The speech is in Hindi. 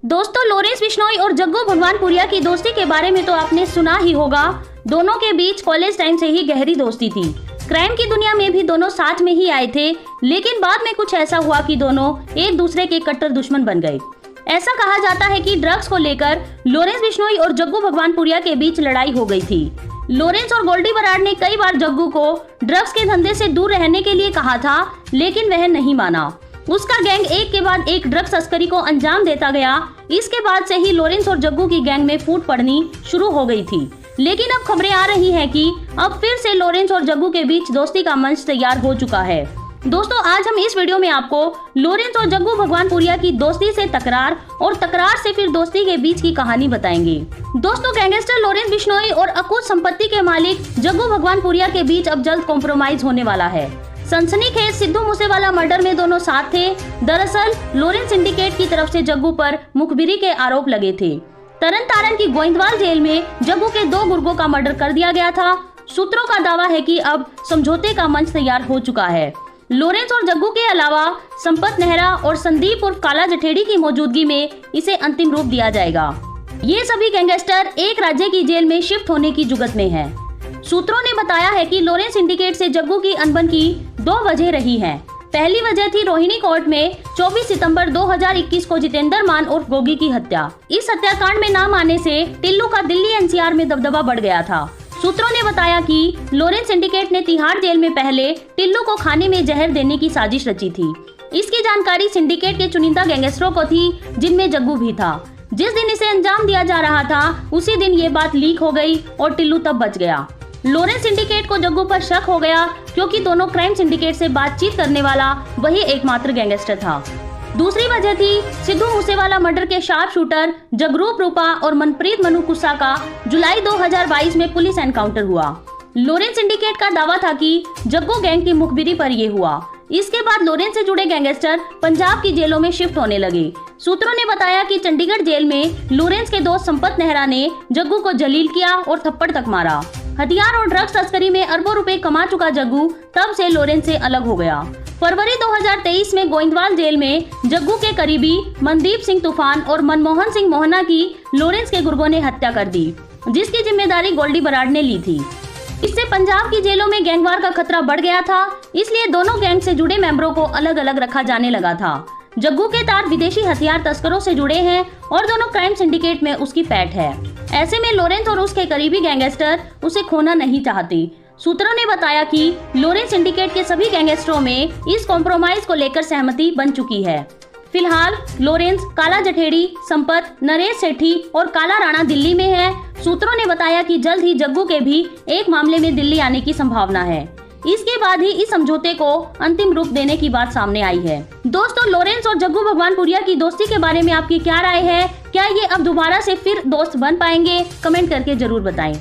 दोस्तों, लॉरेंस बिश्नोई और जग्गू भगवानपुरिया की दोस्ती के बारे में तो आपने सुना ही होगा। दोनों के बीच कॉलेज टाइम से ही गहरी दोस्ती थी। क्राइम की दुनिया में भी दोनों साथ में ही आए थे, लेकिन बाद में कुछ ऐसा हुआ कि दोनों एक दूसरे के कट्टर दुश्मन बन गए। ऐसा कहा जाता है कि ड्रग्स को लेकर लॉरेंस बिश्नोई और जग्गू भगवानपुरिया के बीच लड़ाई हो गई थी। लॉरेंस और गोल्डी बराड़ ने कई बार जग्गू को ड्रग्स के धंधे से दूर रहने के लिए कहा था, लेकिन वह नहीं माना। उसका गैंग एक के बाद एक ड्रग्स तस्करी को अंजाम देता गया। इसके बाद से ही लॉरेंस और जग्गू की गैंग में फूट पड़नी शुरू हो गई थी। लेकिन अब खबरें आ रही हैं कि अब फिर से लॉरेंस और जग्गू के बीच दोस्ती का मंच तैयार हो चुका है। दोस्तों, आज हम इस वीडियो में आपको लॉरेंस और जग्गू भगवानपुरिया की दोस्ती से तकरार और तकरार से फिर दोस्ती के बीच की कहानी बताएंगे। दोस्तों, गैंगस्टर लॉरेंस बिश्नोई और अकूत संपत्ति के मालिक जग्गू भगवानपुरिया के बीच अब जल्द कॉम्प्रोमाइज होने वाला है। सनसनीखेज सिद्धू मूसेवाला मर्डर में दोनों साथ थे। दरअसल लॉरेंस सिंडिकेट की तरफ से जग्गू पर मुखबिरी के आरोप लगे थे। तरन तारण की गोइंदवाल जेल में जग्गू के 2 गुर्गों का मर्डर कर दिया गया था। सूत्रों का दावा है कि अब समझौते का मंच तैयार हो चुका है। लॉरेंस और जग्गू के अलावा संपत नेहरा और संदीप उर्फ काला जठेड़ी की मौजूदगी में इसे अंतिम रूप दिया जाएगा। ये सभी गैंगस्टर एक राज्य की जेल में शिफ्ट होने की जुगत में है। सूत्रों ने बताया है कि लॉरेंस सिंडिकेट से जग्गू की अनबन की 2 वजह रही हैं। पहली वजह थी रोहिणी कोर्ट में 24 सितंबर 2021 को जितेंद्र मान उर्फ गोगी की हत्या। इस हत्याकांड में नाम आने से टिल्लू का दिल्ली एनसीआर में दबदबा बढ़ गया था। सूत्रों ने बताया कि लॉरेंस सिंडिकेट ने तिहाड़ जेल में पहले टिल्लू को खाने में जहर देने की साजिश रची थी। इसकी जानकारी सिंडिकेट के चुनिंदा गैंगस्टरों को थी, जिनमें जग्गू भी था। जिस दिन इसे अंजाम दिया जा रहा था, उसी दिन ये बात लीक हो गई और टिल्लू तब बच गया। लॉरेंस सिंडिकेट को जग्गू पर शक हो गया, क्योंकि दोनों क्राइम सिंडिकेट से बातचीत करने वाला वही एकमात्र गैंगस्टर था। दूसरी वजह थी सिद्धू मूसेवाला मर्डर के शार्प शूटर जगरूप रूपा और मनप्रीत मनु कुस्सा का जुलाई 2022 में पुलिस एनकाउंटर हुआ। लॉरेंस सिंडिकेट का दावा था कि जग्गू गैंग की मुखबिरी पर यह हुआ। इसके बाद लॉरेंस से जुड़े गैंगस्टर पंजाब की जेलों में शिफ्ट होने लगे। सूत्रों ने बताया कि चंडीगढ़ जेल में लॉरेंस के दोस्त संपत नेहरा ने जग्गू को जलील किया और थप्पड़ तक मारा। हथियार और ड्रग्स तस्करी में अरबों रुपए कमा चुका जग्गू तब से लॉरेंस से अलग हो गया। फरवरी 2023 में गोइंदवाल जेल में जग्गू के करीबी मनदीप सिंह तूफान और मनमोहन सिंह मोहना की लॉरेंस के गुर्गों ने हत्या कर दी, जिसकी जिम्मेदारी गोल्डी बराड़ ने ली थी। इससे पंजाब की जेलों में गैंगवार का खतरा बढ़ गया था, इसलिए दोनों गैंग से जुड़े मेंबरों को अलग अलग रखा जाने लगा था। जग्गू के तार विदेशी हथियार तस्करों से जुड़े हैं और दोनों क्राइम सिंडिकेट में उसकी पैठ है। ऐसे में लॉरेंस और उसके करीबी गैंगस्टर उसे खोना नहीं चाहते। सूत्रों ने बताया कि लॉरेंस सिंडिकेट के सभी गैंगस्टरों में इस कॉम्प्रोमाइज को लेकर सहमति बन चुकी है। फिलहाल लॉरेंस, काला जठेड़ी, संपत, नरेश सेठी और काला राणा दिल्ली में है। सूत्रों ने बताया कि जल्द ही जग्गू के भी एक मामले में दिल्ली आने की संभावना है। इसके बाद ही इस समझौते को अंतिम रूप देने की बात सामने आई है। दोस्तों, लॉरेंस और जग्गू भगवानपुरिया की दोस्ती के बारे में आपकी क्या राय है? क्या ये अब दोबारा से फिर दोस्त बन पाएंगे? कमेंट करके जरूर बताएं।